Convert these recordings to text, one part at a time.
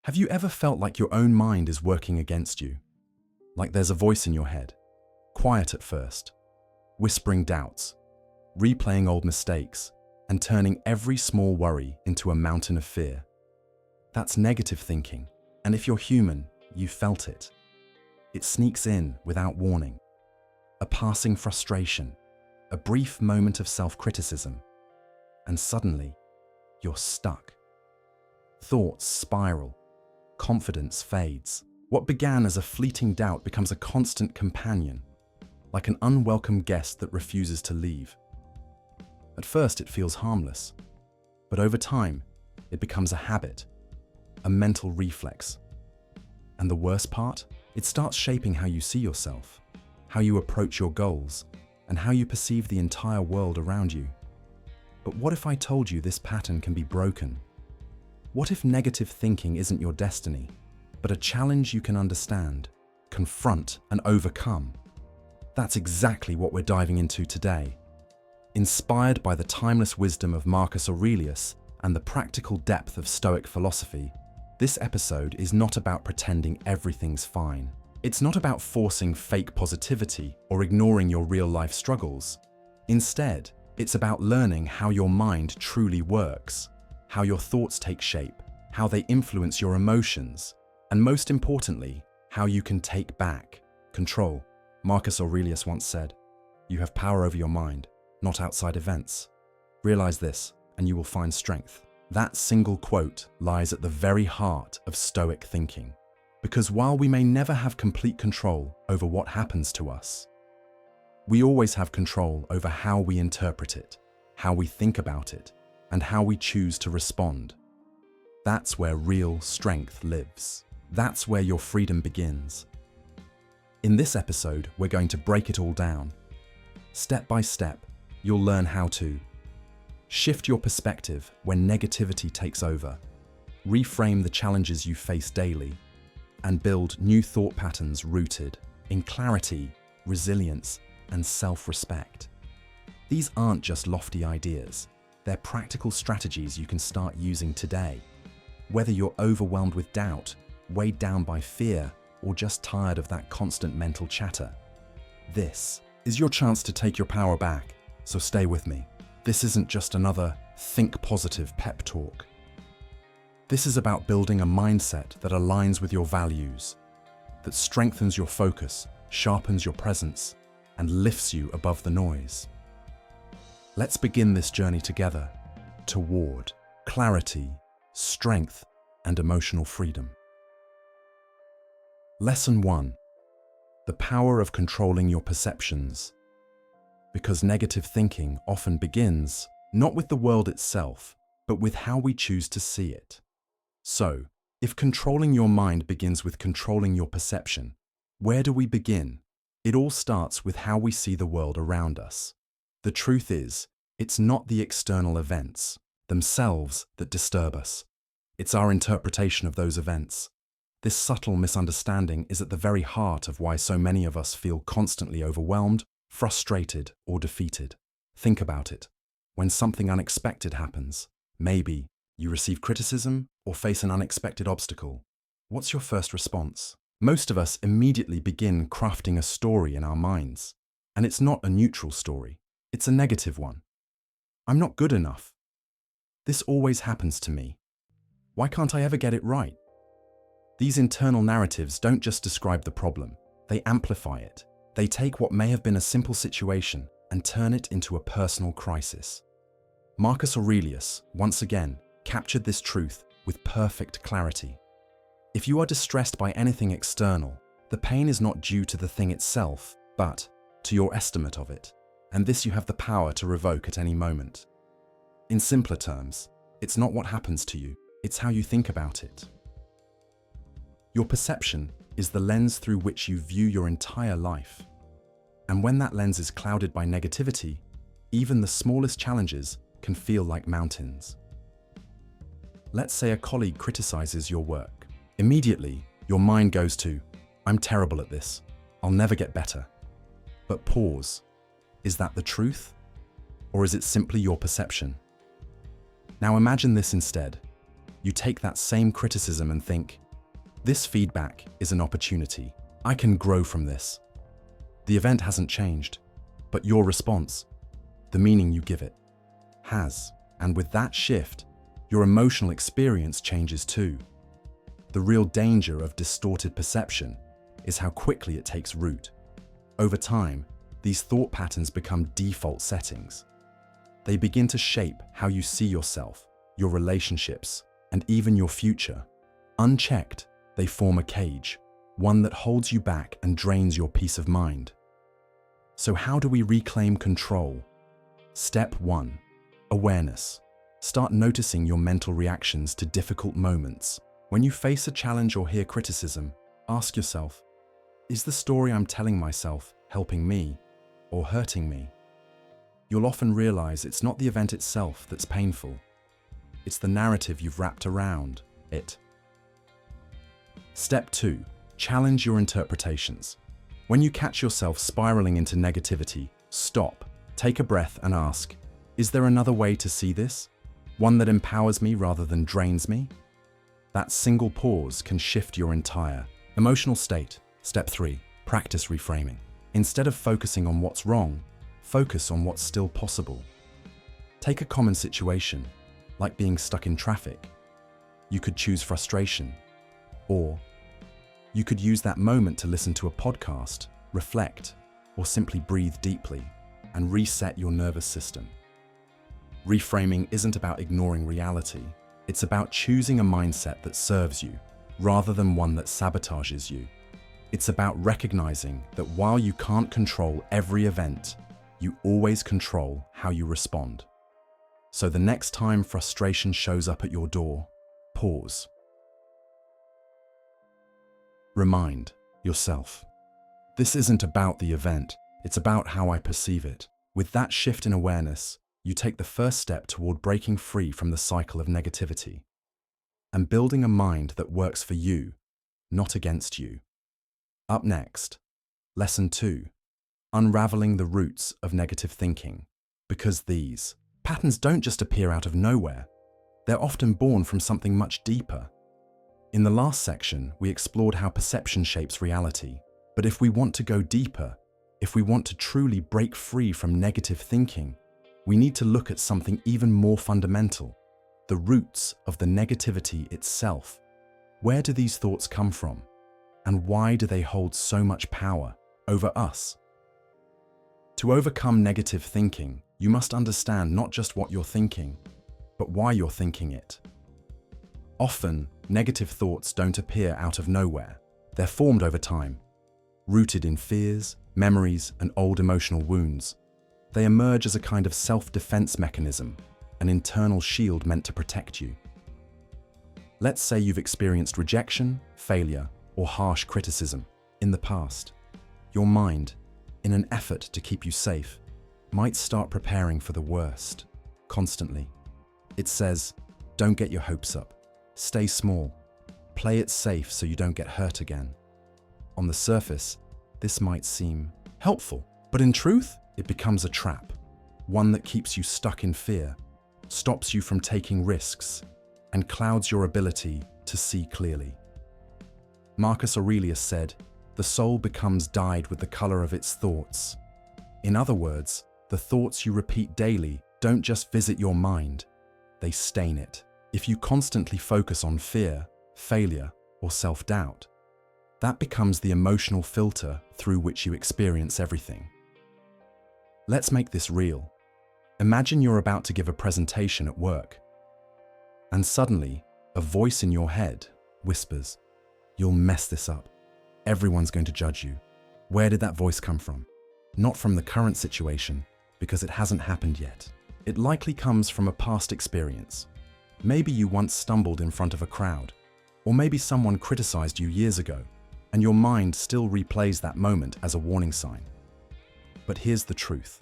Have you ever felt like your own mind is working against you? Like there's a voice in your head, quiet at first, whispering doubts, replaying old mistakes, and turning every small worry into a mountain of fear? That's negative thinking, and if you're human, you felt it. It sneaks in without warning. A passing frustration, a brief moment of self-criticism, and suddenly, you're stuck. Thoughts spiral, confidence fades. What began as a fleeting doubt becomes a constant companion, like an unwelcome guest that refuses to leave. At first it feels harmless, but over time it becomes a habit, a mental reflex. And the worst part? It starts shaping how you see yourself, how you approach your goals, and how you perceive the entire world around you. But what if I told you this pattern can be broken? What if negative thinking isn't your destiny, but a challenge you can understand, confront, and overcome? That's exactly what we're diving into today. Inspired by the timeless wisdom of Marcus Aurelius and the practical depth of Stoic philosophy, this episode is not about pretending everything's fine. It's not about forcing fake positivity or ignoring your real-life struggles. Instead, it's about learning how your mind truly works, how your thoughts take shape, how they influence your emotions, and most importantly, how you can take back control. Marcus Aurelius once said, "You have power over your mind, not outside events. Realize this, and you will find strength." That single quote lies at the very heart of Stoic thinking. Because while we may never have complete control over what happens to us, we always have control over how we interpret it, how we think about it, and how we choose to respond. That's where real strength lives. That's where your freedom begins. In this episode, we're going to break it all down. Step by step, you'll learn how to shift your perspective when negativity takes over, reframe the challenges you face daily, and build new thought patterns rooted in clarity, resilience, and self-respect. These aren't just lofty ideas. They're practical strategies you can start using today. Whether you're overwhelmed with doubt, weighed down by fear, or just tired of that constant mental chatter, this is your chance to take your power back, so stay with me. This isn't just another think positive pep talk. This is about building a mindset that aligns with your values, that strengthens your focus, sharpens your presence, and lifts you above the noise. Let's begin this journey together toward clarity, strength, and emotional freedom. Lesson 1. The power of controlling your perceptions. Because negative thinking often begins not with the world itself, but with how we choose to see it. So, if controlling your mind begins with controlling your perception, where do we begin? It all starts with how we see the world around us. The truth is, it's not the external events themselves that disturb us. It's our interpretation of those events. This subtle misunderstanding is at the very heart of why so many of us feel constantly overwhelmed, frustrated, or defeated. Think about it. When something unexpected happens, maybe you receive criticism or face an unexpected obstacle, what's your first response? Most of us immediately begin crafting a story in our minds. And it's not a neutral story. It's a negative one. I'm not good enough. This always happens to me. Why can't I ever get it right? These internal narratives don't just describe the problem. They amplify it. They take what may have been a simple situation and turn it into a personal crisis. Marcus Aurelius, once again, captured this truth with perfect clarity. If you are distressed by anything external, the pain is not due to the thing itself, but to your estimate of it. And this you have the power to revoke at any moment. In simpler terms, it's not what happens to you, it's how you think about it. Your perception is the lens through which you view your entire life. And when that lens is clouded by negativity, even the smallest challenges can feel like mountains. Let's say a colleague criticizes your work. Immediately, your mind goes to, "I'm terrible at this. I'll never get better." But pause. Is that the truth? Or is it simply your perception? Now imagine this instead. You take that same criticism and think, this feedback is an opportunity. I can grow from this. The event hasn't changed, but your response, the meaning you give it, has. And with that shift, your emotional experience changes too. The real danger of distorted perception is how quickly it takes root. Over time, these thought patterns become default settings. They begin to shape how you see yourself, your relationships, and even your future. Unchecked, they form a cage, one that holds you back and drains your peace of mind. So how do we reclaim control? Step 1. Awareness. Start noticing your mental reactions to difficult moments. When you face a challenge or hear criticism, ask yourself, is the story I'm telling myself helping me or hurting me? You'll often realize it's not the event itself that's painful. It's the narrative you've wrapped around it. Step 2. Challenge your interpretations. When you catch yourself spiraling into negativity, stop, take a breath and ask, is there another way to see this? One that empowers me rather than drains me? That single pause can shift your entire emotional state. Step 3. Practice reframing. Instead of focusing on what's wrong, focus on what's still possible. Take a common situation, like being stuck in traffic. You could choose frustration, or you could use that moment to listen to a podcast, reflect, or simply breathe deeply and reset your nervous system. Reframing isn't about ignoring reality. It's about choosing a mindset that serves you, rather than one that sabotages you. It's about recognizing that while you can't control every event, you always control how you respond. So the next time frustration shows up at your door, pause. Remind yourself, this isn't about the event, it's about how I perceive it. With that shift in awareness, you take the first step toward breaking free from the cycle of negativity and building a mind that works for you, not against you. Up next, Lesson 2. Unraveling the roots of negative thinking. Because these patterns don't just appear out of nowhere, they're often born from something much deeper. In the last section, we explored how perception shapes reality. But if we want to go deeper, if we want to truly break free from negative thinking, we need to look at something even more fundamental, the roots of the negativity itself. Where do these thoughts come from? And why do they hold so much power over us? To overcome negative thinking, you must understand not just what you're thinking, but why you're thinking it. Often, negative thoughts don't appear out of nowhere. They're formed over time, rooted in fears, memories, and old emotional wounds. They emerge as a kind of self-defense mechanism, an internal shield meant to protect you. Let's say you've experienced rejection, failure, or harsh criticism in the past. Your mind, in an effort to keep you safe, might start preparing for the worst, constantly. It says, don't get your hopes up, stay small, play it safe so you don't get hurt again. On the surface, this might seem helpful, but in truth, it becomes a trap, one that keeps you stuck in fear, stops you from taking risks, and clouds your ability to see clearly. Marcus Aurelius said, the soul becomes dyed with the color of its thoughts. In other words, the thoughts you repeat daily don't just visit your mind, they stain it. If you constantly focus on fear, failure, or self-doubt, that becomes the emotional filter through which you experience everything. Let's make this real. Imagine you're about to give a presentation at work, and suddenly, a voice in your head whispers, you'll mess this up. Everyone's going to judge you. Where did that voice come from? Not from the current situation, because it hasn't happened yet. It likely comes from a past experience. Maybe you once stumbled in front of a crowd, or maybe someone criticized you years ago, and your mind still replays that moment as a warning sign. But here's the truth.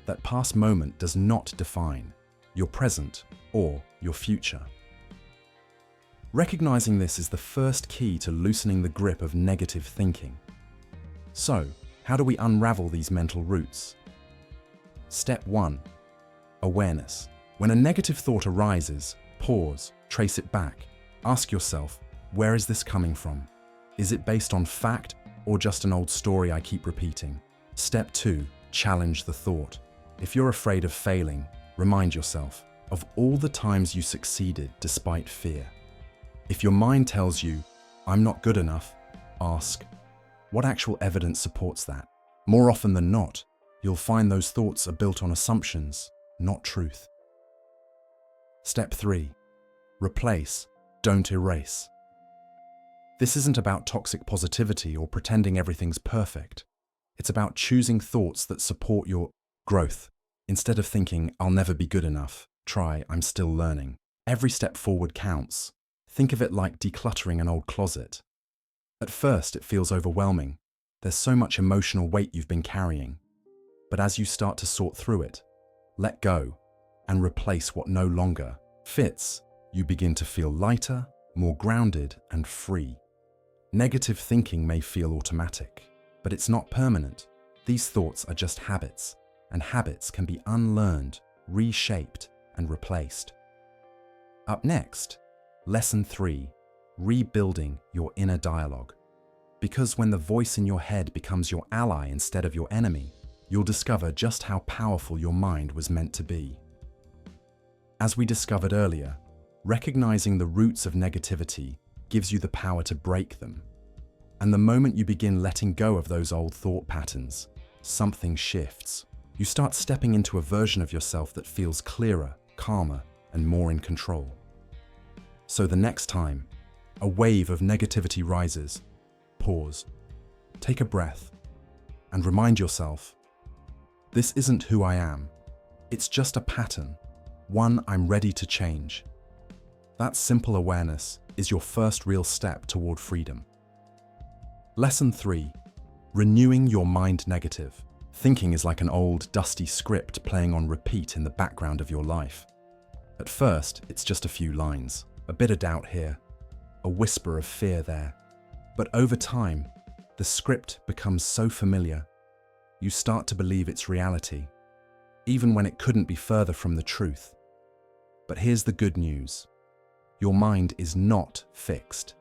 That past moment does not define your present or your future. Recognizing this is the first key to loosening the grip of negative thinking. So, how do we unravel these mental roots? Step 1. Awareness. When a negative thought arises, pause. Trace it back. Ask yourself, where is this coming from? Is it based on fact or just an old story I keep repeating? Step 2, challenge the thought. If you're afraid of failing, remind yourself of all the times you succeeded despite fear. If your mind tells you, I'm not good enough, ask, what actual evidence supports that? More often than not, you'll find those thoughts are built on assumptions, not truth. Step 3, replace, don't erase. This isn't about toxic positivity or pretending everything's perfect. It's about choosing thoughts that support your growth. Instead of thinking, I'll never be good enough, try, I'm still learning. Every step forward counts. Think of it like decluttering an old closet. At first, it feels overwhelming. There's so much emotional weight you've been carrying. But as you start to sort through it, let go, and replace what no longer fits, you begin to feel lighter, more grounded, and free. Negative thinking may feel automatic, but it's not permanent. These thoughts are just habits, and habits can be unlearned, reshaped, and replaced. Up next, Lesson 3, rebuilding your inner dialogue. Because when the voice in your head becomes your ally instead of your enemy, you'll discover just how powerful your mind was meant to be. As we discovered earlier, recognizing the roots of negativity gives you the power to break them. And the moment you begin letting go of those old thought patterns, something shifts. You start stepping into a version of yourself that feels clearer, calmer, and more in control. So the next time a wave of negativity rises, pause, take a breath, and remind yourself, this isn't who I am. It's just a pattern, one I'm ready to change. That simple awareness is your first real step toward freedom. Lesson 3, renewing your mind negative. Thinking is like an old, dusty script playing on repeat in the background of your life. At first, it's just a few lines, a bit of doubt here, a whisper of fear there. But over time, the script becomes so familiar, you start to believe it's reality, even when it couldn't be further from the truth. But here's the good news. Your mind is not fixed.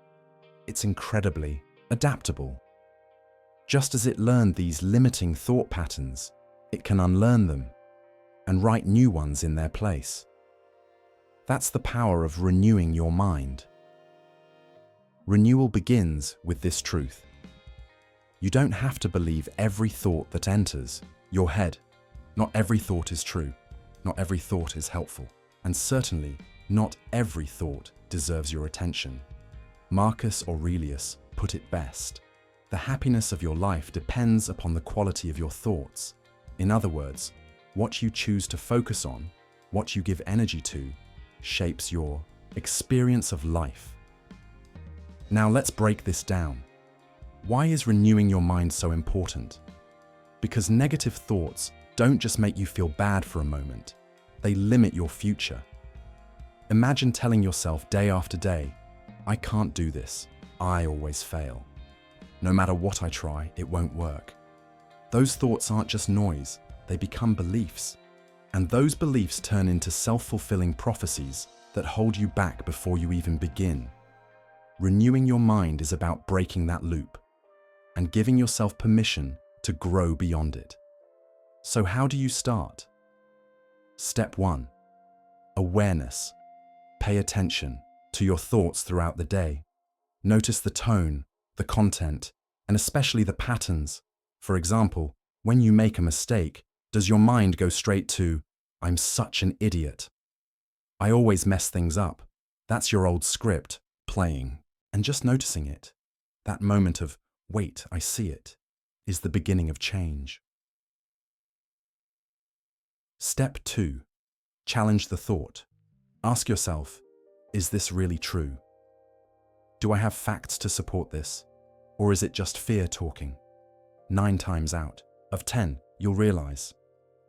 It's incredibly adaptable. Just as it learned these limiting thought patterns, it can unlearn them and write new ones in their place. That's the power of renewing your mind. Renewal begins with this truth. You don't have to believe every thought that enters your head. Not every thought is true. Not every thought is helpful. And certainly, not every thought deserves your attention. Marcus Aurelius put it best. The happiness of your life depends upon the quality of your thoughts. In other words, what you choose to focus on, what you give energy to, shapes your experience of life. Now let's break this down. Why is renewing your mind so important? Because negative thoughts don't just make you feel bad for a moment, they limit your future. Imagine telling yourself day after day, I can't do this, I always fail. No matter what I try, it won't work. Those thoughts aren't just noise, they become beliefs. And those beliefs turn into self-fulfilling prophecies that hold you back before you even begin. Renewing your mind is about breaking that loop and giving yourself permission to grow beyond it. So how do you start? Step 1. Awareness. Pay attention to your thoughts throughout the day. Notice the tone, the content, and especially the patterns. For example, when you make a mistake, does your mind go straight to, I'm such an idiot? I always mess things up. That's your old script playing. And just noticing it, that moment of, wait, I see it, is the beginning of change. Step 2. Challenge the thought. Ask yourself, is this really true? Do I have facts to support this? Or is it just fear talking? 9 times out of 10, you'll realize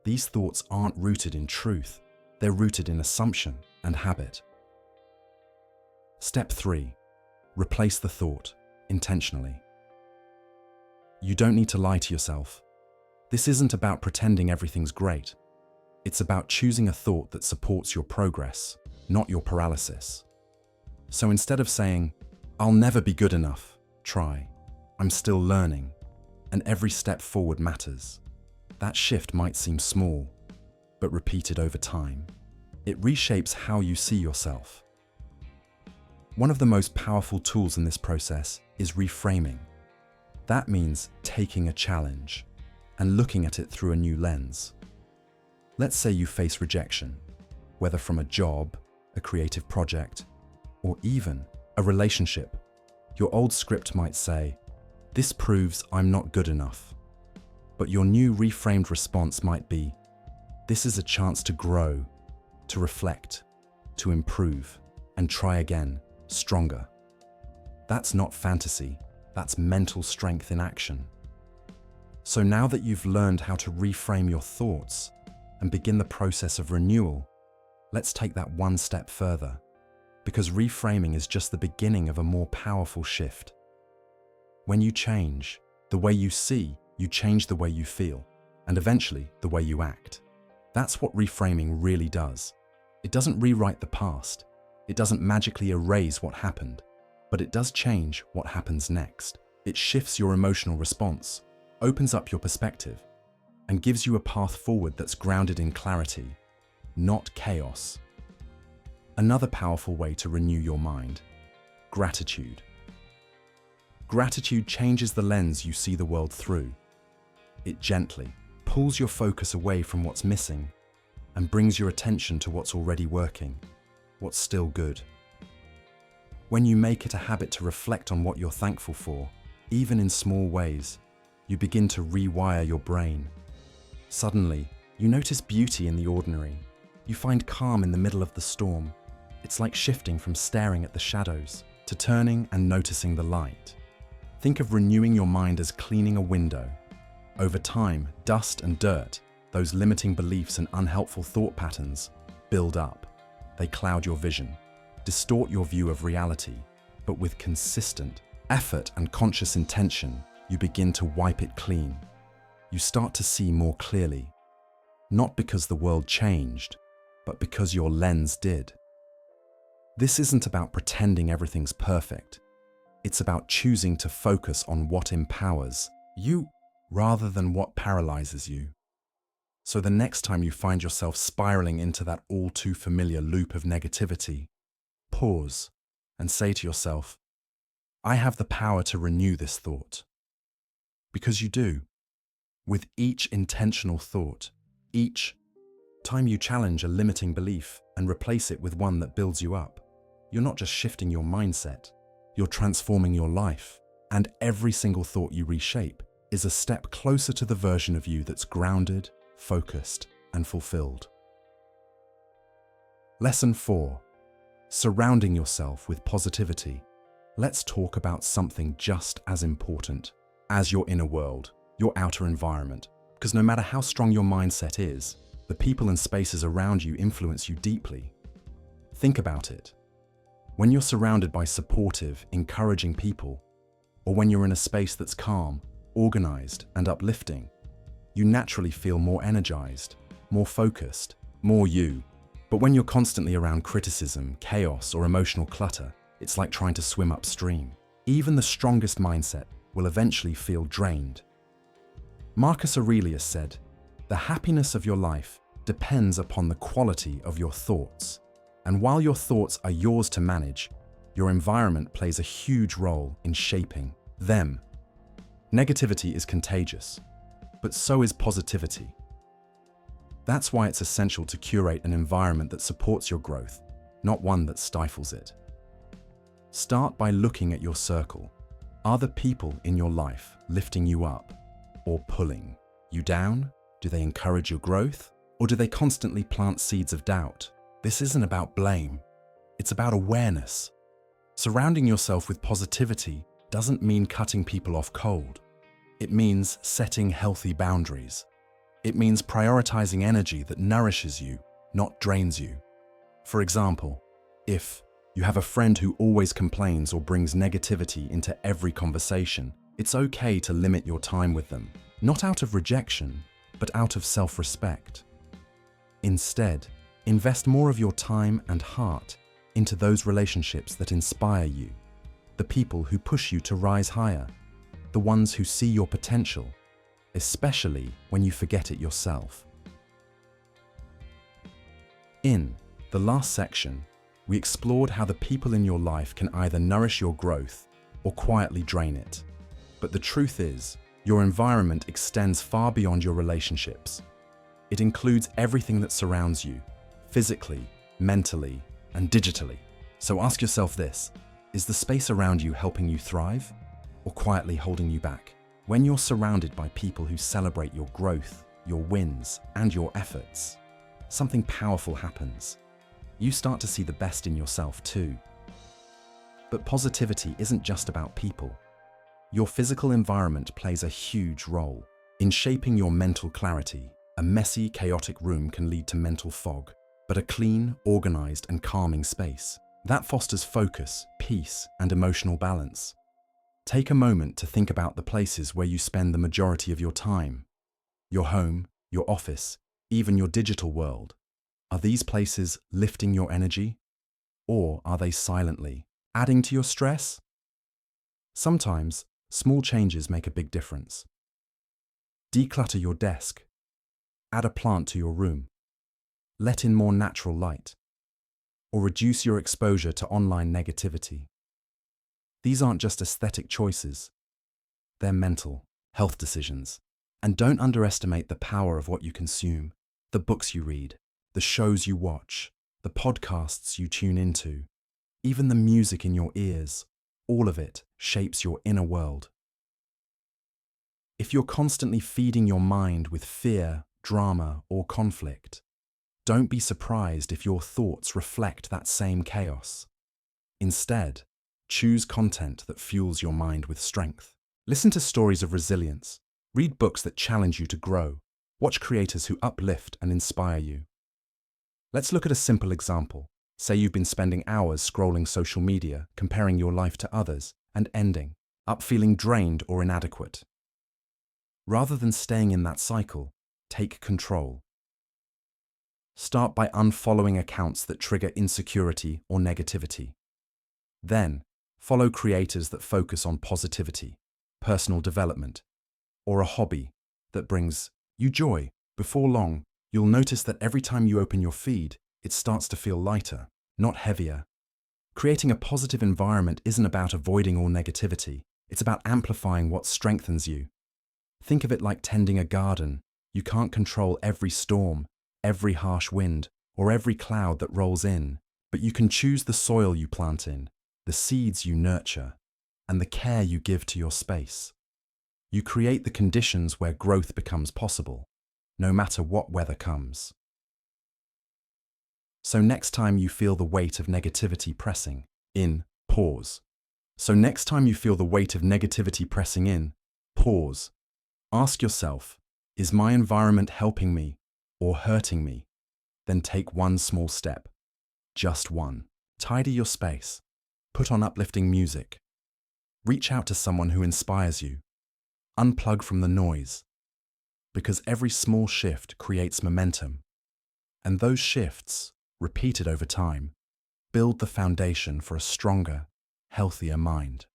these thoughts aren't rooted in truth. They're rooted in assumption and habit. Step 3. Replace the thought intentionally. You don't need to lie to yourself. This isn't about pretending everything's great. It's about choosing a thought that supports your progress, not your paralysis. So instead of saying, "I'll never be good enough," try, "I'm still learning, and every step forward matters." That shift might seem small, but repeated over time, it reshapes how you see yourself. One of the most powerful tools in this process is reframing. That means taking a challenge and looking at it through a new lens. Let's say you face rejection, whether from a job, a creative project, or even a relationship. Your old script might say, "This proves I'm not good enough." But your new reframed response might be, "This is a chance to grow, to reflect, to improve, and try again, stronger." That's not fantasy, that's mental strength in action. So now that you've learned how to reframe your thoughts and begin the process of renewal, let's take that one step further, because reframing is just the beginning of a more powerful shift. When you change the way you see, you change the way you feel, and eventually the way you act. That's what reframing really does. It doesn't rewrite the past. It doesn't magically erase what happened, but it does change what happens next. It shifts your emotional response, opens up your perspective, and gives you a path forward that's grounded in clarity, not chaos. Another powerful way to renew your mind: gratitude. Gratitude changes the lens you see the world through. It gently pulls your focus away from what's missing and brings your attention to what's already working, what's still good. When you make it a habit to reflect on what you're thankful for, even in small ways, you begin to rewire your brain. Suddenly, you notice beauty in the ordinary. You find calm in the middle of the storm. It's like shifting from staring at the shadows to turning and noticing the light. Think of renewing your mind as cleaning a window. Over time, dust and dirt, those limiting beliefs and unhelpful thought patterns, build up. They cloud your vision, distort your view of reality, but with consistent effort and conscious intention, you begin to wipe it clean. You start to see more clearly, not because the world changed, but because your lens did. This isn't about pretending everything's perfect. It's about choosing to focus on what empowers you rather than what paralyzes you. So the next time you find yourself spiraling into that all too familiar loop of negativity, pause and say to yourself, "I have the power to renew this thought." Because you do. With each intentional thought, each time you challenge a limiting belief and replace it with one that builds you up, you're not just shifting your mindset, you're transforming your life. And every single thought you reshape is a step closer to the version of you that's grounded, focused, and fulfilled. Lesson 4. Surrounding yourself with positivity. Let's talk about something just as important as your inner world, your outer environment. Because no matter how strong your mindset is, the people and spaces around you influence you deeply. Think about it. When you're surrounded by supportive, encouraging people, or when you're in a space that's calm, organized, and uplifting, you naturally feel more energized, more focused, more you. But when you're constantly around criticism, chaos, or emotional clutter, it's like trying to swim upstream. Even the strongest mindset will eventually feel drained. Marcus Aurelius said, "The happiness of your life depends upon the quality of your thoughts." And while your thoughts are yours to manage, your environment plays a huge role in shaping them. Negativity is contagious, but so is positivity. That's why it's essential to curate an environment that supports your growth, not one that stifles it. Start by looking at your circle. Are the people in your life lifting you up or pulling you down? Do they encourage your growth, or do they constantly plant seeds of doubt? This isn't about blame, it's about awareness. Surrounding yourself with positivity doesn't mean cutting people off cold. It means setting healthy boundaries. It means prioritizing energy that nourishes you, not drains you. For example, if you have a friend who always complains or brings negativity into every conversation, it's okay to limit your time with them, not out of rejection, but out of self-respect. Instead, invest more of your time and heart into those relationships that inspire you, the people who push you to rise higher, the ones who see your potential, especially when you forget it yourself. In the last section, we explored how the people in your life can either nourish your growth or quietly drain it. But the truth is, your environment extends far beyond your relationships. It includes everything that surrounds you, physically, mentally, and digitally. So ask yourself this: is the space around you helping you thrive, or quietly holding you back? When you're surrounded by people who celebrate your growth, your wins, and your efforts, something powerful happens. You start to see the best in yourself too. But positivity isn't just about people. Your physical environment plays a huge role in shaping your mental clarity. A messy, chaotic room can lead to mental fog, but a clean, organized, and calming space that fosters focus, peace, and emotional balance. Take a moment to think about the places where you spend the majority of your time. Your home, your office, even your digital world. Are these places lifting your energy? Or are they silently adding to your stress? Sometimes, small changes make a big difference. Declutter your desk. Add a plant to your room. Let in more natural light. Or reduce your exposure to online negativity. These aren't just aesthetic choices. They're mental health decisions. And don't underestimate the power of what you consume, the books you read, the shows you watch, the podcasts you tune into, even the music in your ears. All of it shapes your inner world. If you're constantly feeding your mind with fear, drama, or conflict, don't be surprised if your thoughts reflect that same chaos. Instead, choose content that fuels your mind with strength. Listen to stories of resilience. Read books that challenge you to grow. Watch creators who uplift and inspire you. Let's look at a simple example. Say you've been spending hours scrolling social media, comparing your life to others, and ending up feeling drained or inadequate. Rather than staying in that cycle, take control. Start by unfollowing accounts that trigger insecurity or negativity. Then, follow creators that focus on positivity, personal development, or a hobby that brings you joy. Before long, you'll notice that every time you open your feed, it starts to feel lighter, not heavier. Creating a positive environment isn't about avoiding all negativity. It's about amplifying what strengthens you. Think of it like tending a garden. You can't control every storm, every harsh wind, or every cloud that rolls in, but you can choose the soil you plant in, the seeds you nurture, and the care you give to your space. You create the conditions where growth becomes possible, no matter what weather comes. So next time you feel the weight of negativity pressing in, pause. Pause. Ask yourself, is my environment helping me or hurting me? Then take one small step. Just one. Tidy your space. Put on uplifting music. Reach out to someone who inspires you. Unplug from the noise. Because every small shift creates momentum. And those shifts, repeated over time, build the foundation for a stronger, healthier mind.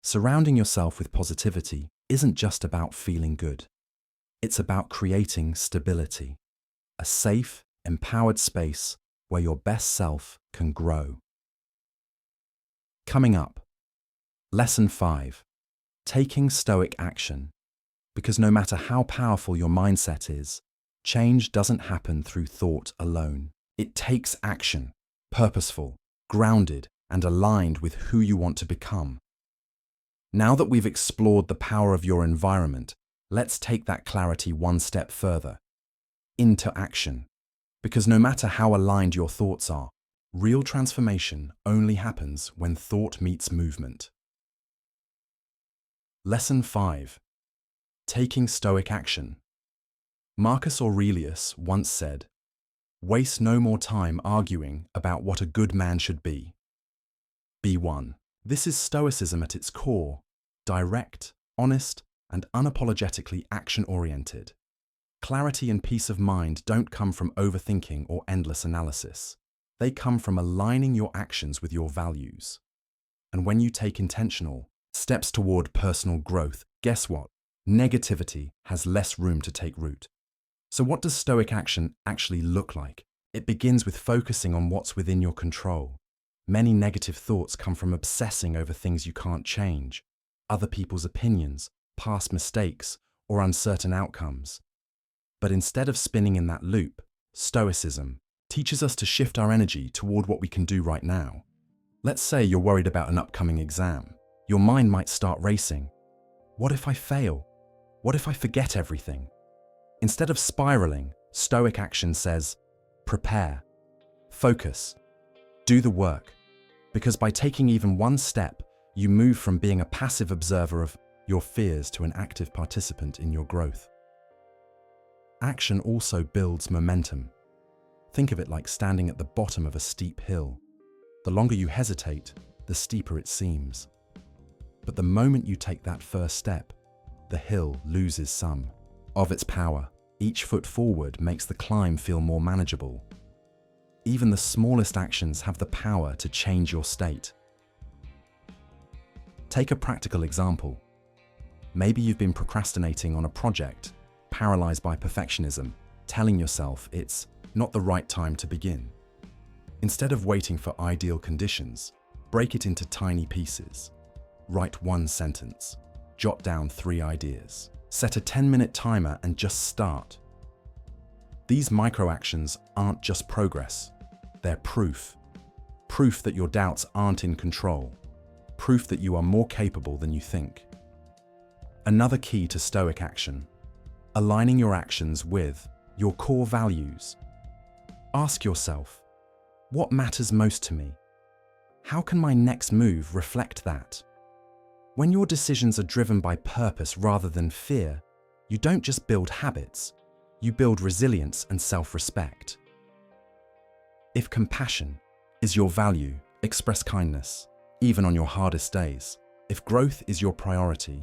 Surrounding yourself with positivity isn't just about feeling good. It's about creating stability, a safe, empowered space where your best self can grow. Coming up, Lesson 5, taking Stoic action. Because no matter how powerful your mindset is, change doesn't happen through thought alone. It takes action, purposeful, grounded, and aligned with who you want to become. Now that we've explored the power of your environment, let's take that clarity one step further, into action. Because no matter how aligned your thoughts are, real transformation only happens when thought meets movement. Lesson 5, taking Stoic action. Marcus Aurelius once said, "Waste no more time arguing about what a good man should be. Be one." This is Stoicism at its core, direct, honest, and unapologetically action-oriented. Clarity and peace of mind don't come from overthinking or endless analysis. They come from aligning your actions with your values. And when you take intentional steps toward personal growth, guess what? Negativity has less room to take root. So what does Stoic action actually look like? It begins with focusing on what's within your control. Many negative thoughts come from obsessing over things you can't change, other people's opinions, past mistakes, or uncertain outcomes. But instead of spinning in that loop, Stoicism teaches us to shift our energy toward what we can do right now. Let's say you're worried about an upcoming exam. Your mind might start racing. What if I fail? What if I forget everything? Instead of spiraling, Stoic action says, prepare, focus, do the work. Because by taking even one step, you move from being a passive observer of your fears to an active participant in your growth. Action also builds momentum. Think of it like standing at the bottom of a steep hill. The longer you hesitate, the steeper it seems. But the moment you take that first step, the hill loses some of its power. Each foot forward makes the climb feel more manageable. Even the smallest actions have the power to change your state. Take a practical example. Maybe you've been procrastinating on a project, paralyzed by perfectionism, telling yourself it's not the right time to begin. Instead of waiting for ideal conditions, break it into tiny pieces. Write one sentence, jot down 3 ideas, set a 10-minute timer and just start. These micro-actions aren't just progress, they're proof. Proof that your doubts aren't in control. Proof that you are more capable than you think. Another key to Stoic action: aligning your actions with your core values. Ask yourself, what matters most to me? How can my next move reflect that? When your decisions are driven by purpose rather than fear, you don't just build habits, you build resilience and self-respect. If compassion is your value, express kindness, even on your hardest days. If growth is your priority,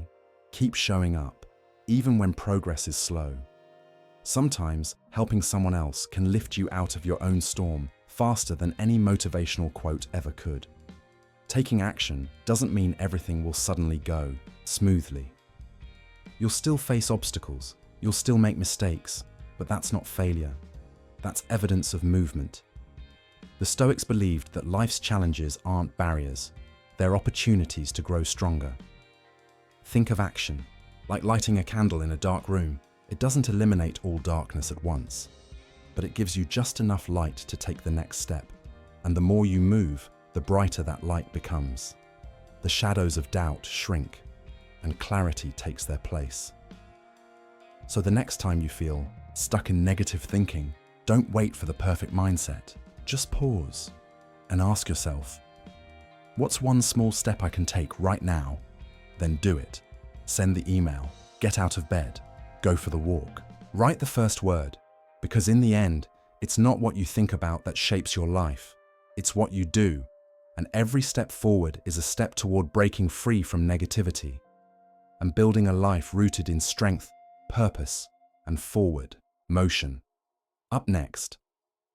keep showing up, even when progress is slow. Sometimes, helping someone else can lift you out of your own storm faster than any motivational quote ever could. Taking action doesn't mean everything will suddenly go smoothly. You'll still face obstacles, you'll still make mistakes, but that's not failure. That's evidence of movement. The Stoics believed that life's challenges aren't barriers, they're opportunities to grow stronger. Think of action like lighting a candle in a dark room. It doesn't eliminate all darkness at once, but it gives you just enough light to take the next step. And the more you move, the brighter that light becomes. The shadows of doubt shrink, and clarity takes their place. So the next time you feel stuck in negative thinking, don't wait for the perfect mindset. Just pause and ask yourself, what's one small step I can take right now? Then do it. Send the email, get out of bed, go for the walk. Write the first word, because in the end, it's not what you think about that shapes your life. It's what you do, and every step forward is a step toward breaking free from negativity and building a life rooted in strength, purpose, and forward motion. Up next,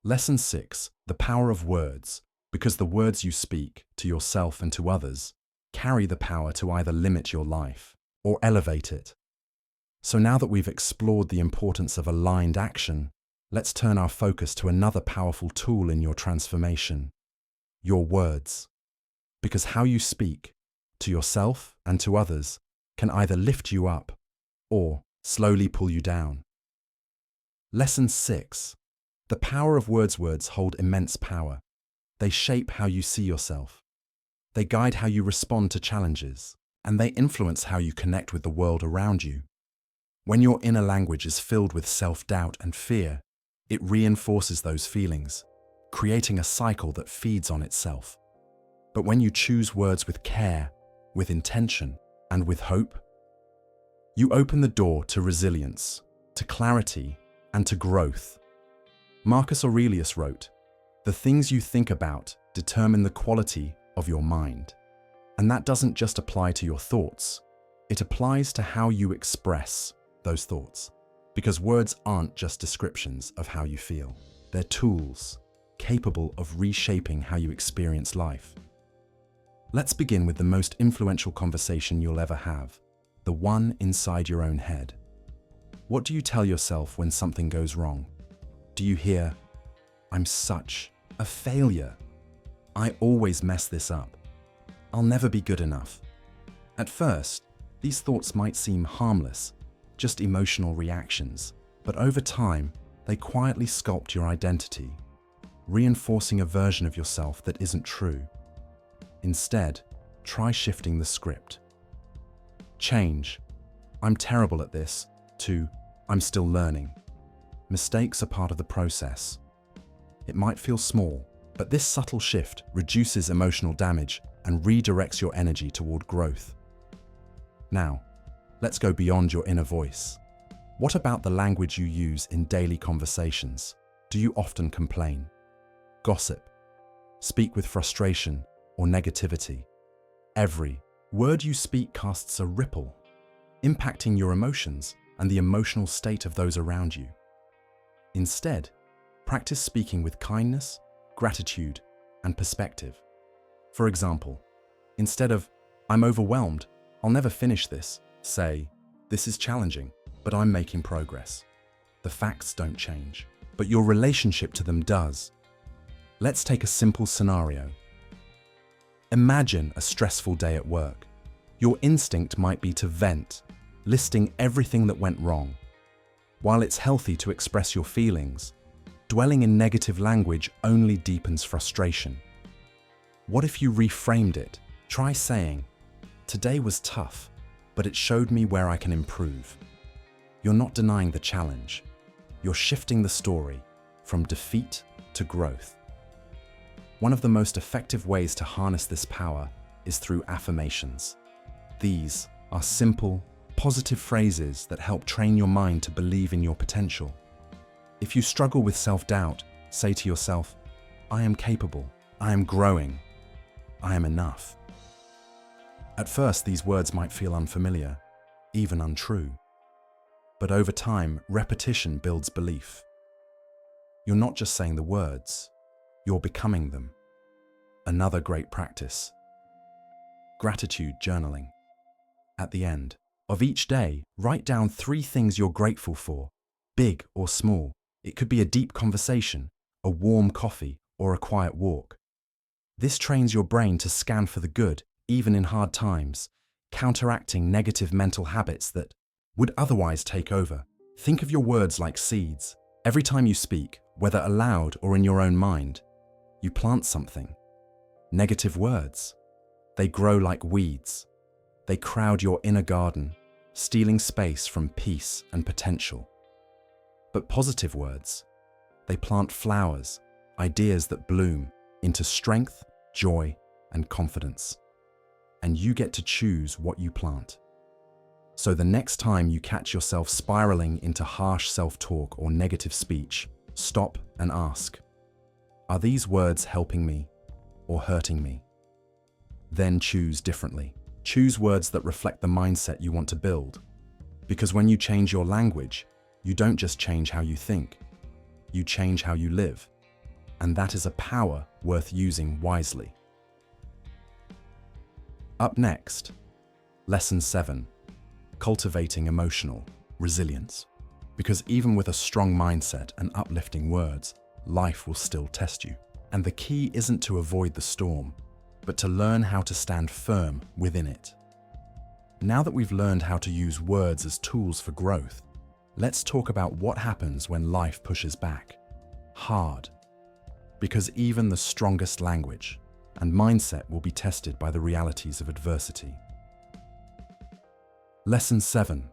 Lesson 6, the power of words, because the words you speak to yourself and to others carry the power to either limit your life or elevate it. So now that we've explored the importance of aligned action, let's turn our focus to another powerful tool in your transformation: your words. Because how you speak to yourself and to others can either lift you up or slowly pull you down. Lesson 6. The power of words. Words hold immense power. They shape how you see yourself. They guide how you respond to challenges, and they influence how you connect with the world around you. When your inner language is filled with self-doubt and fear, it reinforces those feelings, creating a cycle that feeds on itself. But when you choose words with care, with intention, and with hope, you open the door to resilience, to clarity, and to growth. Marcus Aurelius wrote, "The things you think about determine the quality of your mind." And that doesn't just apply to your thoughts, it applies to how you express those thoughts. Because words aren't just descriptions of how you feel, they're tools, capable of reshaping how you experience life. Let's begin with the most influential conversation you'll ever have, the one inside your own head. What do you tell yourself when something goes wrong? Do you hear, "I'm such a failure. I always mess this up. I'll never be good enough"? At first, these thoughts might seem harmless, just emotional reactions, but over time, they quietly sculpt your identity, reinforcing a version of yourself that isn't true. Instead, try shifting the script. Change, "I'm terrible at this," to "I'm still learning." Mistakes are part of the process. It might feel small, but this subtle shift reduces emotional damage and redirects your energy toward growth. Now, let's go beyond your inner voice. What about the language you use in daily conversations? Do you often complain, gossip, speak with frustration or negativity? Every word you speak casts a ripple, impacting your emotions and the emotional state of those around you. Instead, practice speaking with kindness, gratitude, and perspective. For example, instead of "I'm overwhelmed, I'll never finish this," say, "This is challenging, but I'm making progress." The facts don't change, but your relationship to them does. Let's take a simple scenario. Imagine a stressful day at work. Your instinct might be to vent, listing everything that went wrong. While it's healthy to express your feelings, dwelling in negative language only deepens frustration. What if you reframed it? Try saying, "Today was tough, but it showed me where I can improve." You're not denying the challenge. You're shifting the story from defeat to growth. One of the most effective ways to harness this power is through affirmations. These are simple, positive phrases that help train your mind to believe in your potential. If you struggle with self-doubt, say to yourself, "I am capable, I am growing, I am enough." At first, these words might feel unfamiliar, even untrue. But over time, repetition builds belief. You're not just saying the words, you're becoming them. Another great practice: gratitude journaling. At the end of each day, write down 3 things you're grateful for, big or small. It could be a deep conversation, a warm coffee, or a quiet walk. This trains your brain to scan for the good, even in hard times, counteracting negative mental habits that would otherwise take over. Think of your words like seeds. Every time you speak, whether aloud or in your own mind, you plant something. Negative words, they grow like weeds. They crowd your inner garden, stealing space from peace and potential. But positive words, they plant flowers, ideas that bloom into strength, joy, and confidence. And you get to choose what you plant. So the next time you catch yourself spiraling into harsh self-talk or negative speech, stop and ask, "Are these words helping me or hurting me?" Then choose differently. Choose words that reflect the mindset you want to build. Because when you change your language, you don't just change how you think, you change how you live. And that is a power worth using wisely. Up next, Lesson 7, cultivating emotional resilience. Because even with a strong mindset and uplifting words, life will still test you. And the key isn't to avoid the storm, but to learn how to stand firm within it. Now that we've learned how to use words as tools for growth, let's talk about what happens when life pushes back. Hard. Because even the strongest language and mindset will be tested by the realities of adversity. Lesson 7.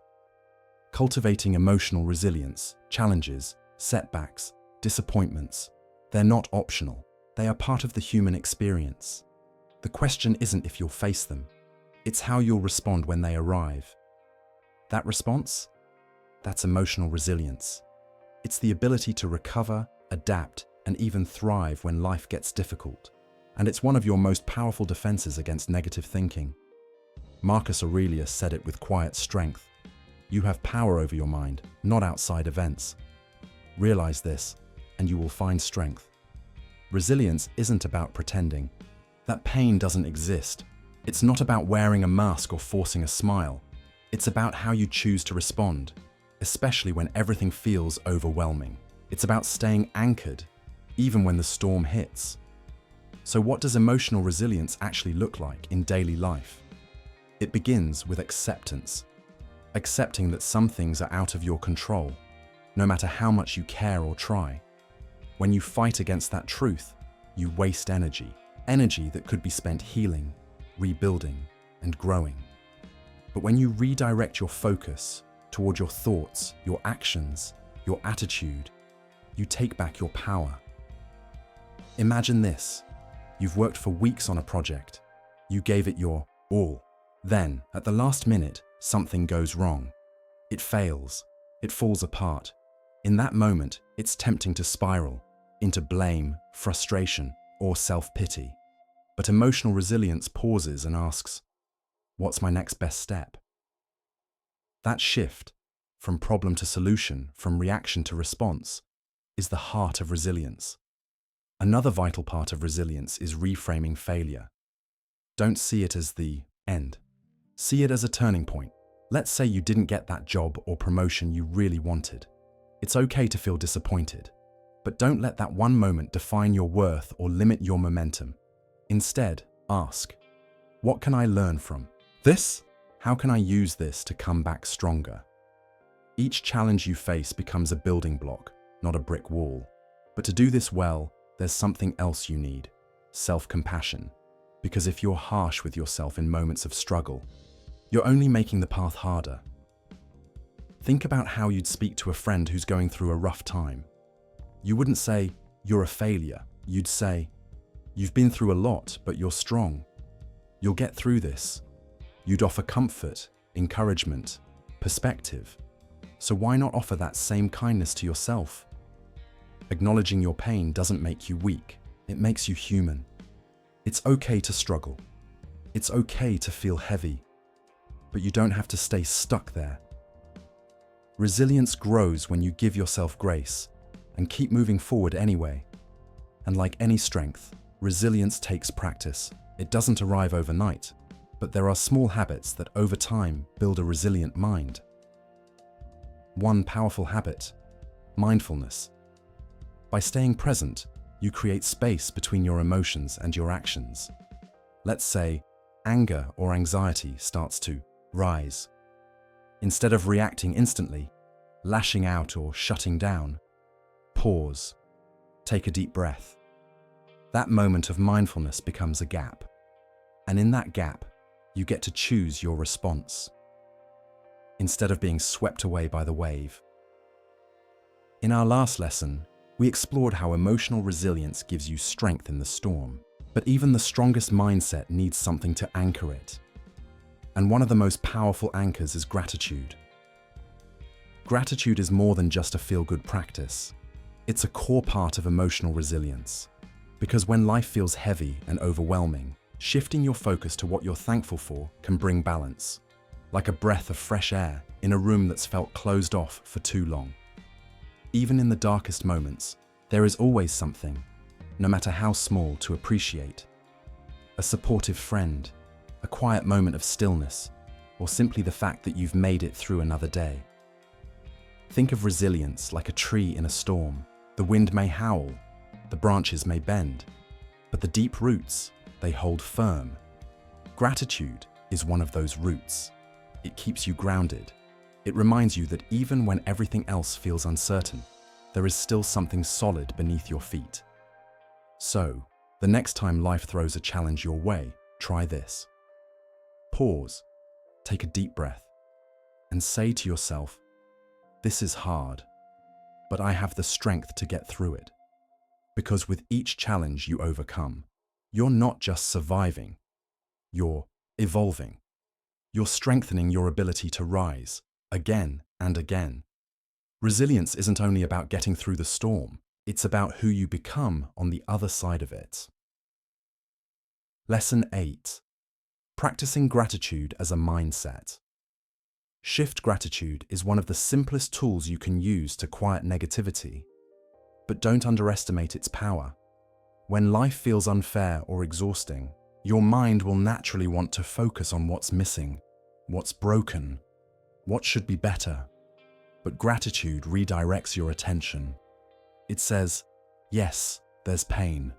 Cultivating emotional resilience. Challenges, setbacks, disappointments. They're not optional. They are part of the human experience. The question isn't if you'll face them. It's how you'll respond when they arrive. That response? That's emotional resilience. It's the ability to recover, adapt, and even thrive when life gets difficult. And it's one of your most powerful defenses against negative thinking. Marcus Aurelius said it with quiet strength. You have power over your mind, not outside events. Realize this, and you will find strength. Resilience isn't about pretending. That pain doesn't exist. It's not about wearing a mask or forcing a smile. It's about how you choose to respond, especially when everything feels overwhelming. It's about staying anchored, even when the storm hits. So what does emotional resilience actually look like in daily life? It begins with acceptance. Accepting that some things are out of your control, no matter how much you care or try. When you fight against that truth, you waste energy. Energy that could be spent healing, rebuilding, and growing. But when you redirect your focus toward your thoughts, your actions, your attitude, you take back your power. Imagine this. You've worked for weeks on a project. You gave it your all. Then, at the last minute, something goes wrong. It fails. It falls apart. In that moment, it's tempting to spiral into blame, frustration, or self-pity. But emotional resilience pauses and asks, what's my next best step? That shift, from problem to solution, from reaction to response, is the heart of resilience. Another vital part of resilience is reframing failure. Don't see it as the end. See it as a turning point. Let's say you didn't get that job or promotion you really wanted. It's okay to feel disappointed, but don't let that one moment define your worth or limit your momentum. Instead, ask, what can I learn from this? How can I use this to come back stronger? Each challenge you face becomes a building block, not a brick wall. But to do this well, there's something else you need: self-compassion. Because if you're harsh with yourself in moments of struggle, you're only making the path harder. Think about how you'd speak to a friend who's going through a rough time. You wouldn't say, you're a failure. You'd say, you've been through a lot, but you're strong. You'll get through this. You'd offer comfort, encouragement, perspective. So why not offer that same kindness to yourself? Acknowledging your pain doesn't make you weak. It makes you human. It's okay to struggle. It's okay to feel heavy. But you don't have to stay stuck there. Resilience grows when you give yourself grace and keep moving forward anyway. And like any strength, resilience takes practice. It doesn't arrive overnight, but there are small habits that over time build a resilient mind. One powerful habit: mindfulness. By staying present, you create space between your emotions and your actions. Let's say anger or anxiety starts to rise. Instead of reacting instantly, lashing out or shutting down, pause. Take a deep breath. That moment of mindfulness becomes a gap. And in that gap, you get to choose your response, instead of being swept away by the wave. In our last lesson, we explored how emotional resilience gives you strength in the storm. But even the strongest mindset needs something to anchor it. And one of the most powerful anchors is gratitude. Gratitude is more than just a feel-good practice. It's a core part of emotional resilience. Because when life feels heavy and overwhelming, shifting your focus to what you're thankful for can bring balance. Like a breath of fresh air in a room that's felt closed off for too long. Even in the darkest moments, there is always something, no matter how small, to appreciate. A supportive friend, a quiet moment of stillness, or simply the fact that you've made it through another day. Think of resilience like a tree in a storm. The wind may howl, the branches may bend, but the deep roots, they hold firm. Gratitude is one of those roots. It keeps you grounded. It reminds you that even when everything else feels uncertain, there is still something solid beneath your feet. So, the next time life throws a challenge your way, try this. Pause, take a deep breath, and say to yourself, this is hard, but I have the strength to get through it. Because with each challenge you overcome, you're not just surviving, you're evolving. You're strengthening your ability to rise again and again. Resilience isn't only about getting through the storm, it's about who you become on the other side of it. Lesson 8. Practicing gratitude as a mindset. Shift gratitude is one of the simplest tools you can use to quiet negativity, but don't underestimate its power. When life feels unfair or exhausting, your mind will naturally want to focus on what's missing, what's broken, what should be better. But gratitude redirects your attention. It says, yes, there's pain,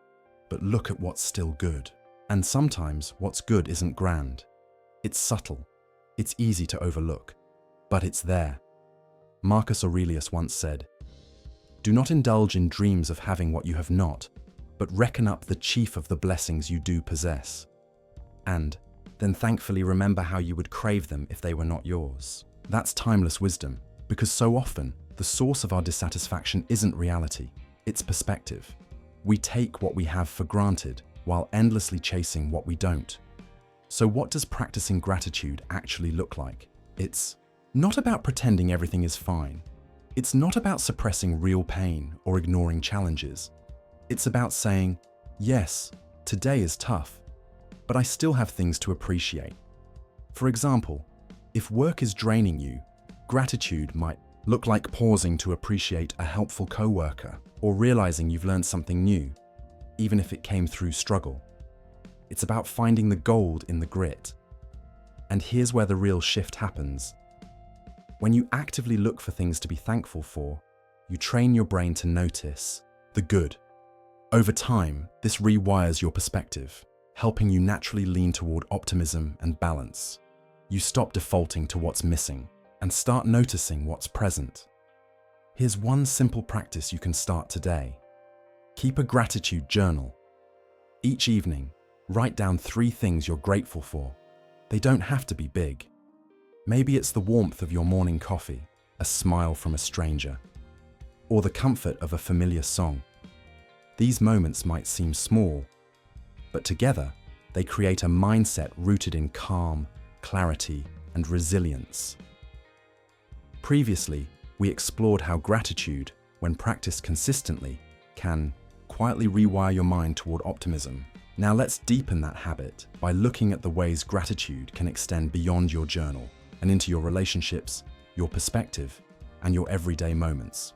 but look at what's still good. And sometimes what's good isn't grand. It's subtle. It's easy to overlook, but it's there. Marcus Aurelius once said, "Do not indulge in dreams of having what you have not, but reckon up the chief of the blessings you do possess. And then thankfully remember how you would crave them if they were not yours." That's timeless wisdom, because so often the source of our dissatisfaction isn't reality, it's perspective. We take what we have for granted while endlessly chasing what we don't. So what does practicing gratitude actually look like? It's not about pretending everything is fine. It's not about suppressing real pain or ignoring challenges. It's about saying, yes, today is tough, but I still have things to appreciate. For example, if work is draining you, gratitude might look like pausing to appreciate a helpful coworker or realizing you've learned something new, even if it came through struggle. It's about finding the gold in the grit. And here's where the real shift happens. When you actively look for things to be thankful for, you train your brain to notice the good. Over time, this rewires your perspective, helping you naturally lean toward optimism and balance. You stop defaulting to what's missing and start noticing what's present. Here's one simple practice you can start today. Keep a gratitude journal. Each evening, write down 3 things you're grateful for. They don't have to be big. Maybe it's the warmth of your morning coffee, a smile from a stranger, or the comfort of a familiar song. These moments might seem small, but together they create a mindset rooted in calm, clarity, and resilience. Previously, we explored how gratitude, when practiced consistently, can quietly rewire your mind toward optimism. Now let's deepen that habit by looking at the ways gratitude can extend beyond your journal and into your relationships, your perspective, and your everyday moments.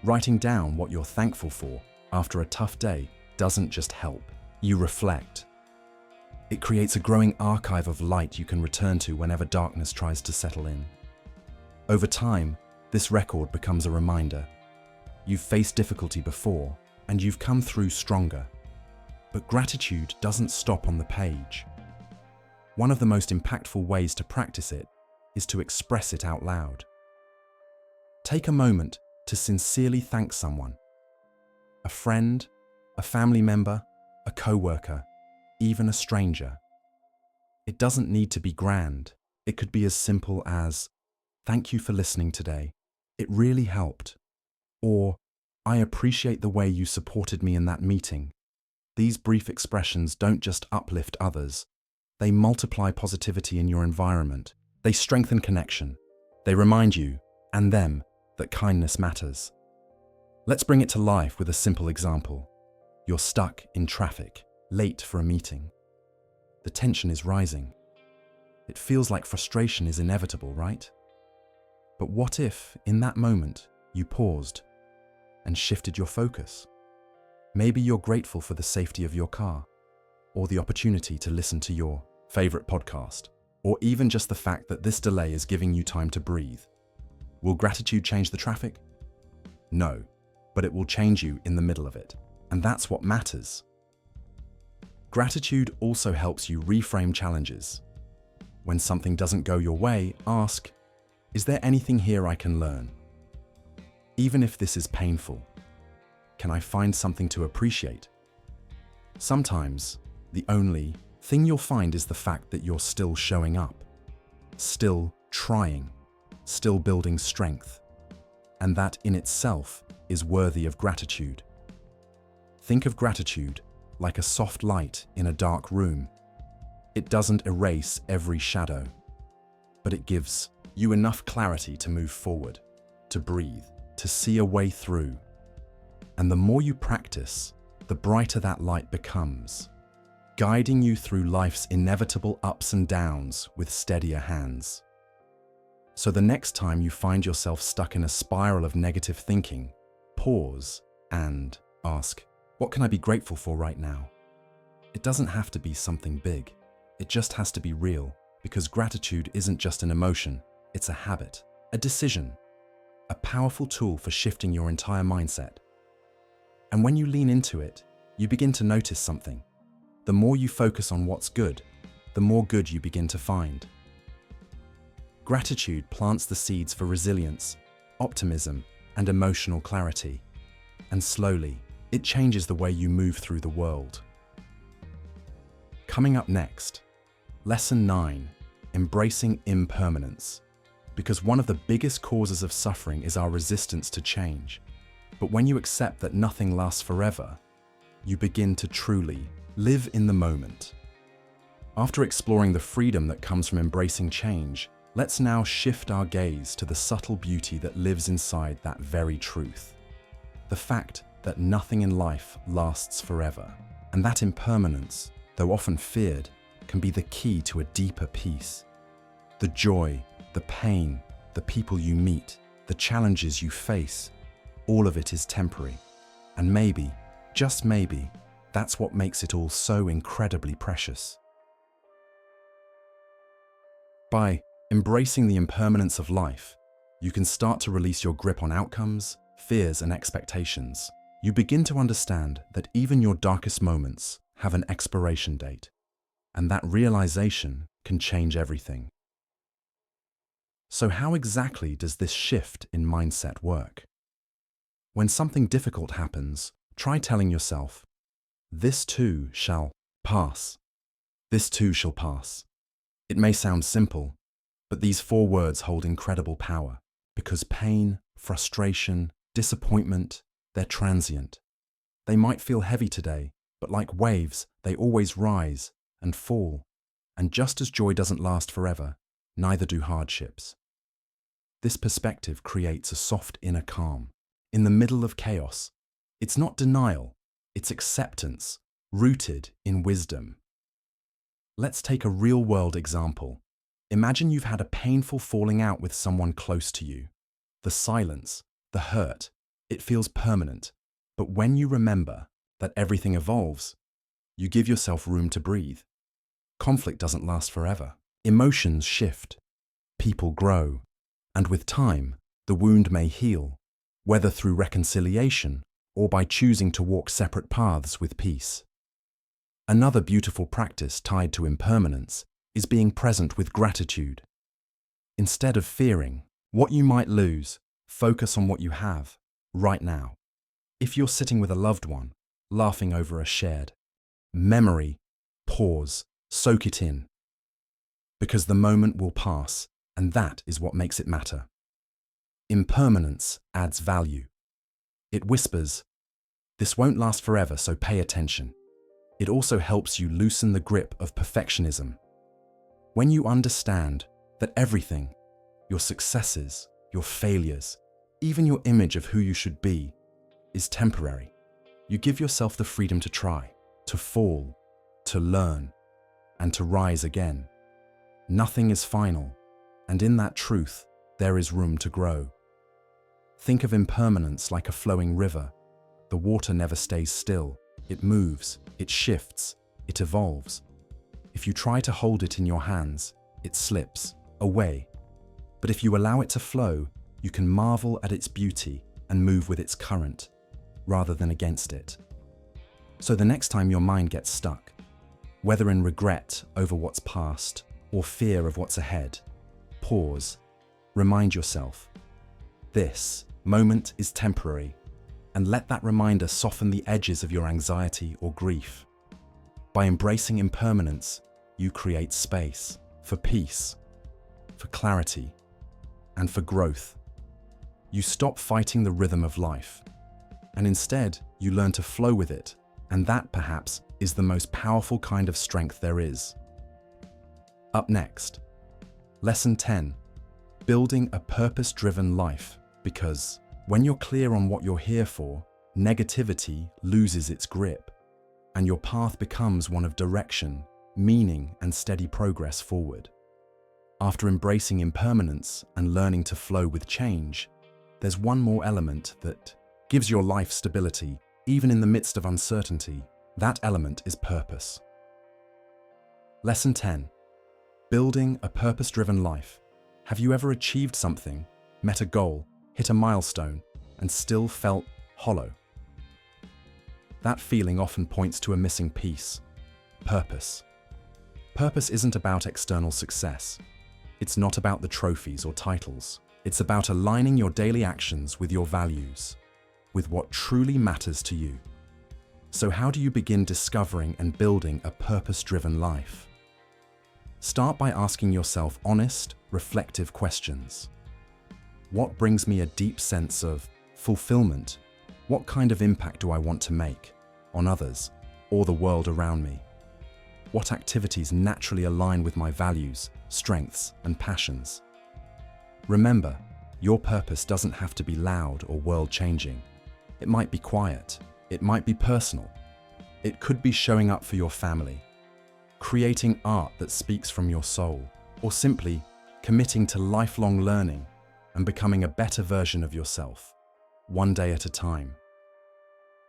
Writing down what you're thankful for after a tough day doesn't just help, you reflect. It creates a growing archive of light you can return to whenever darkness tries to settle in. Over time, this record becomes a reminder. You've faced difficulty before, and you've come through stronger. But gratitude doesn't stop on the page. One of the most impactful ways to practice it is to express it out loud. Take a moment to sincerely thank someone. A friend, a family member, a coworker, even a stranger. It doesn't need to be grand. It could be as simple as, "Thank you for listening today. It really helped." Or, "I appreciate the way you supported me in that meeting." These brief expressions don't just uplift others. They multiply positivity in your environment. They strengthen connection. They remind you, and them, that kindness matters. Let's bring it to life with a simple example. You're stuck in traffic, late for a meeting. The tension is rising. It feels like frustration is inevitable, right? But what if, in that moment, you paused and shifted your focus? Maybe you're grateful for the safety of your car, or the opportunity to listen to your favorite podcast, or even just the fact that this delay is giving you time to breathe. Will gratitude change the traffic? No, but it will change you in the middle of it, and that's what matters. Gratitude also helps you reframe challenges. When something doesn't go your way, ask, "Is there anything here I can learn? Even if this is painful, can I find something to appreciate?" Sometimes, the only thing you'll find is the fact that you're still showing up, still trying, still building strength, and that in itself is worthy of gratitude. Think of gratitude like a soft light in a dark room. It doesn't erase every shadow, but it gives you enough clarity to move forward, to breathe, to see a way through. And the more you practice, the brighter that light becomes, guiding you through life's inevitable ups and downs with steadier hands. So the next time you find yourself stuck in a spiral of negative thinking, pause and ask, What can I be grateful for right now? It doesn't have to be something big. It just has to be real, because gratitude isn't just an emotion, it's a habit, a decision, a powerful tool for shifting your entire mindset. And when you lean into it, you begin to notice something. The more you focus on what's good, the more good you begin to find. Gratitude plants the seeds for resilience, optimism, and emotional clarity. And slowly, it changes the way you move through the world. Coming up next, Lesson 9, Embracing Impermanence. Because one of the biggest causes of suffering is our resistance to change. But when you accept that nothing lasts forever, you begin to truly live in the moment. After exploring the freedom that comes from embracing change, let's now shift our gaze to the subtle beauty that lives inside that very truth. The fact that nothing in life lasts forever, and that impermanence, though often feared, can be the key to a deeper peace. The joy, the pain, the people you meet, the challenges you face, all of it is temporary. And maybe, just maybe, that's what makes it all so incredibly precious. By embracing the impermanence of life, you can start to release your grip on outcomes, fears, and expectations. You begin to understand that even your darkest moments have an expiration date, and that realization can change everything. So how exactly does this shift in mindset work? When something difficult happens, try telling yourself, "This too shall pass. This too shall pass." It may sound simple, but these 4 words hold incredible power, because pain, frustration, disappointment, they're transient. They might feel heavy today, but like waves, they always rise and fall. And just as joy doesn't last forever, neither do hardships. This perspective creates a soft inner calm. In the middle of chaos, it's not denial, it's acceptance, rooted in wisdom. Let's take a real-world example. Imagine you've had a painful falling out with someone close to you. The silence, the hurt, it feels permanent. But when you remember that everything evolves, you give yourself room to breathe. Conflict doesn't last forever. Emotions shift. People grow. And with time, the wound may heal, whether through reconciliation or by choosing to walk separate paths with peace. Another beautiful practice tied to impermanence is being present with gratitude. Instead of fearing what you might lose, focus on what you have right now. If you're sitting with a loved one, laughing over a shared memory, pause, soak it in. Because the moment will pass, and that is what makes it matter. Impermanence adds value. It whispers, "This won't last forever, so pay attention." It also helps you loosen the grip of perfectionism. When you understand that everything, your successes, your failures, even your image of who you should be, is temporary, you give yourself the freedom to try, to fall, to learn, and to rise again. Nothing is final, and in that truth, there is room to grow. Think of impermanence like a flowing river. The water never stays still. It moves, it shifts, it evolves. If you try to hold it in your hands, it slips away. But if you allow it to flow, you can marvel at its beauty and move with its current, rather than against it. So the next time your mind gets stuck, whether in regret over what's past or fear of what's ahead, pause, remind yourself, this moment is temporary, and let that reminder soften the edges of your anxiety or grief. By embracing impermanence, you create space for peace, for clarity, and for growth. You stop fighting the rhythm of life, and instead you learn to flow with it, and that perhaps is the most powerful kind of strength there is. Up next, Lesson 10, Building a Purpose-Driven Life, because when you're clear on what you're here for, negativity loses its grip, and your path becomes one of direction, meaning, and steady progress forward. After embracing impermanence and learning to flow with change, there's one more element that gives your life stability Even in the midst of uncertainty, that element is purpose. Lesson 10. Building a purpose-driven life. Have you ever achieved something, met a goal, hit a milestone, and still felt hollow? That feeling often points to a missing piece: purpose. Purpose isn't about external success. It's not about the trophies or titles. It's about aligning your daily actions with your values, with what truly matters to you. So how do you begin discovering and building a purpose-driven life? Start by asking yourself honest, reflective questions. What brings me a deep sense of fulfillment? What kind of impact do I want to make on others or the world around me? What activities naturally align with my values, strengths, and passions? Remember, your purpose doesn't have to be loud or world-changing. It might be quiet. It might be personal. It could be showing up for your family, creating art that speaks from your soul, or simply committing to lifelong learning and becoming a better version of yourself, one day at a time.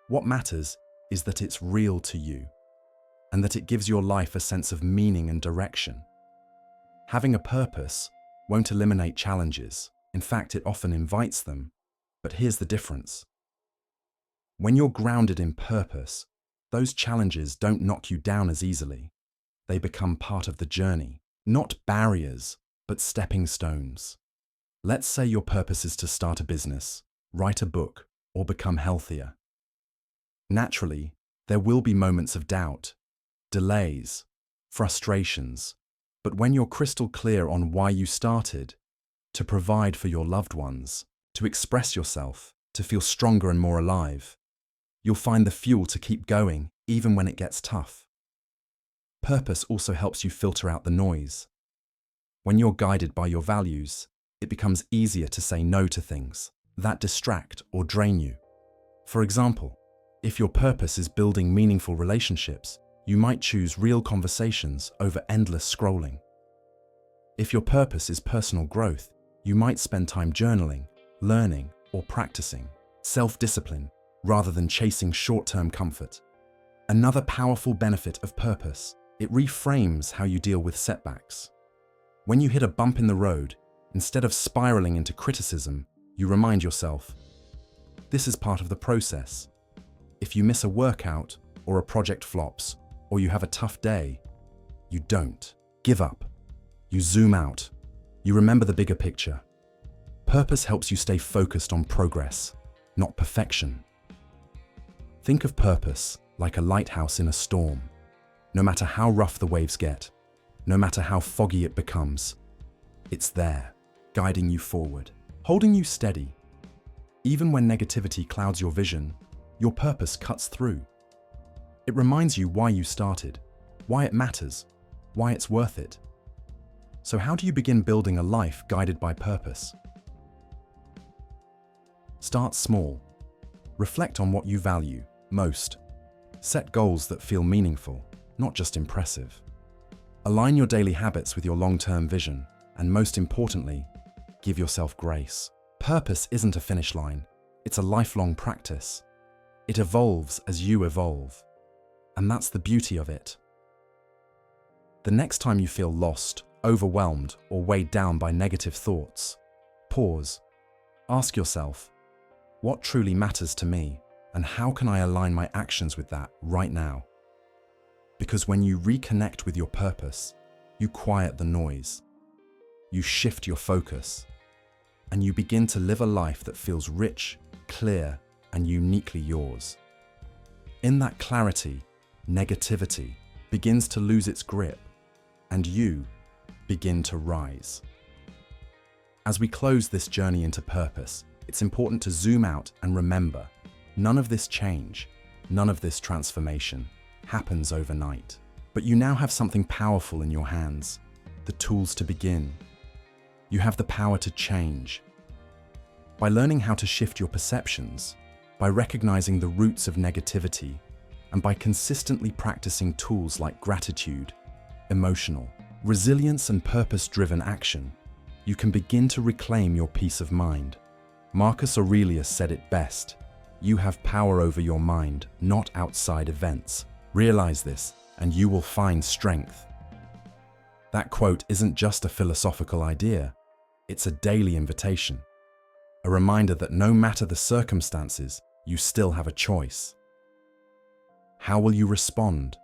What matters is that it's real to you, and that it gives your life a sense of meaning and direction. Having a purpose won't eliminate challenges. In fact, it often invites them. But here's the difference. When you're grounded in purpose, those challenges don't knock you down as easily. They become part of the journey, not barriers, but stepping stones. Let's say your purpose is to start a business, write a book, or become healthier. Naturally, there will be moments of doubt, delays, frustrations, but when you're crystal clear on why you started, to provide for your loved ones, to express yourself, to feel stronger and more alive, you'll find the fuel to keep going even when it gets tough. Purpose also helps you filter out the noise. When you're guided by your values, it becomes easier to say no to things that distract or drain you. For example, if your purpose is building meaningful relationships, you might choose real conversations over endless scrolling. If your purpose is personal growth, you might spend time journaling, learning, or practicing self-discipline rather than chasing short-term comfort. Another powerful benefit of purpose: it reframes how you deal with setbacks. When you hit a bump in the road, instead of spiraling into criticism, you remind yourself, this is part of the process. If you miss a workout, or a project flops, or you have a tough day, you don't give up. You zoom out. You remember the bigger picture. Purpose helps you stay focused on progress, not perfection. Think of purpose like a lighthouse in a storm. No matter how rough the waves get, no matter how foggy it becomes, it's there, guiding you forward, holding you steady. Even when negativity clouds your vision, your purpose cuts through. It reminds you why you started, why it matters, why it's worth it. So how do you begin building a life guided by purpose? Start small. Reflect on what you value most. Set goals that feel meaningful, not just impressive. Align your daily habits with your long-term vision, and most importantly, give yourself grace. Purpose isn't a finish line, it's a lifelong practice. It evolves as you evolve, and that's the beauty of it. The next time you feel lost, overwhelmed, or weighed down by negative thoughts, pause. Ask yourself, what truly matters to me, and how can I align my actions with that right now? Because when you reconnect with your purpose, you quiet the noise, you shift your focus, and you begin to live a life that feels rich, clear, and uniquely yours. In that clarity, negativity begins to lose its grip, and you begin to rise. As we close this journey into purpose, it's important to zoom out and remember, none of this change, none of this transformation happens overnight. But you now have something powerful in your hands, the tools to begin. You have the power to change. By learning how to shift your perceptions, by recognizing the roots of negativity, and by consistently practicing tools like gratitude, emotional, resilience, and purpose-driven action, you can begin to reclaim your peace of mind. Marcus Aurelius said it best, You have power over your mind, not outside events. Realize this, and you will find strength. That quote isn't just a philosophical idea, it's a daily invitation. A reminder that no matter the circumstances, you still have a choice. How will you respond?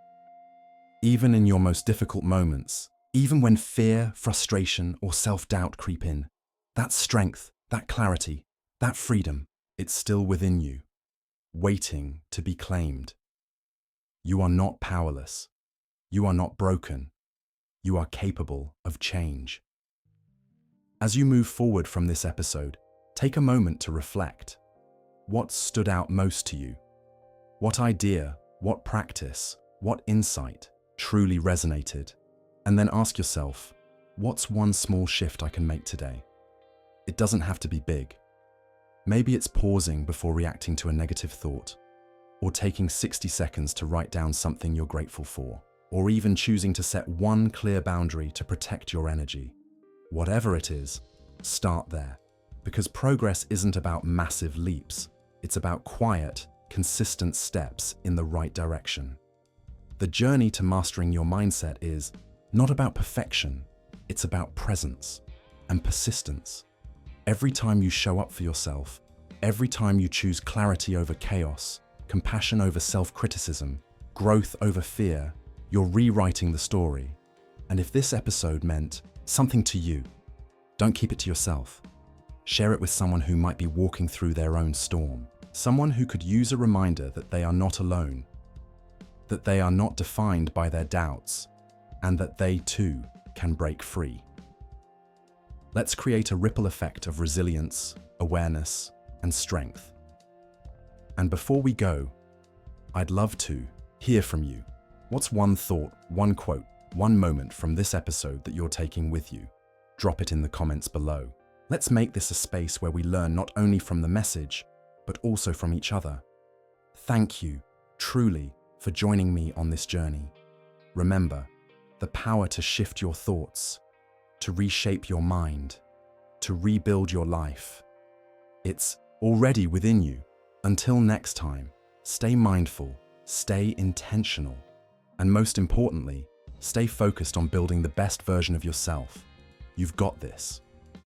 Even in your most difficult moments, even when fear, frustration, or self-doubt creep in, that strength, that clarity, that freedom, it's still within you, waiting to be claimed. You are not powerless. You are not broken. You are capable of change. As you move forward from this episode, take a moment to reflect. What stood out most to you? What idea, what practice, what insight truly resonated? And then ask yourself, what's one small shift I can make today? It doesn't have to be big. Maybe it's pausing before reacting to a negative thought, or taking 60 seconds to write down something you're grateful for, or even choosing to set one clear boundary to protect your energy. Whatever it is, start there, because progress isn't about massive leaps. It's about quiet, consistent steps in the right direction. The journey to mastering your mindset is not about perfection, it's about presence and persistence. Every time you show up for yourself, every time you choose clarity over chaos, compassion over self-criticism, growth over fear, you're rewriting the story. And if this episode meant something to you, don't keep it to yourself. Share it with someone who might be walking through their own storm. Someone who could use a reminder that they are not alone, that they are not defined by their doubts, and that they too can break free. Let's create a ripple effect of resilience, awareness, and strength. And before we go, I'd love to hear from you. What's one thought, one quote, one moment from this episode that you're taking with you? Drop it in the comments below. Let's make this a space where we learn not only from the message, but also from each other. Thank you, truly, for joining me on this journey. Remember, the power to shift your thoughts, to reshape your mind, to rebuild your life. It's already within you. Until next time, stay mindful, stay intentional, and most importantly, stay focused on building the best version of yourself. You've got this.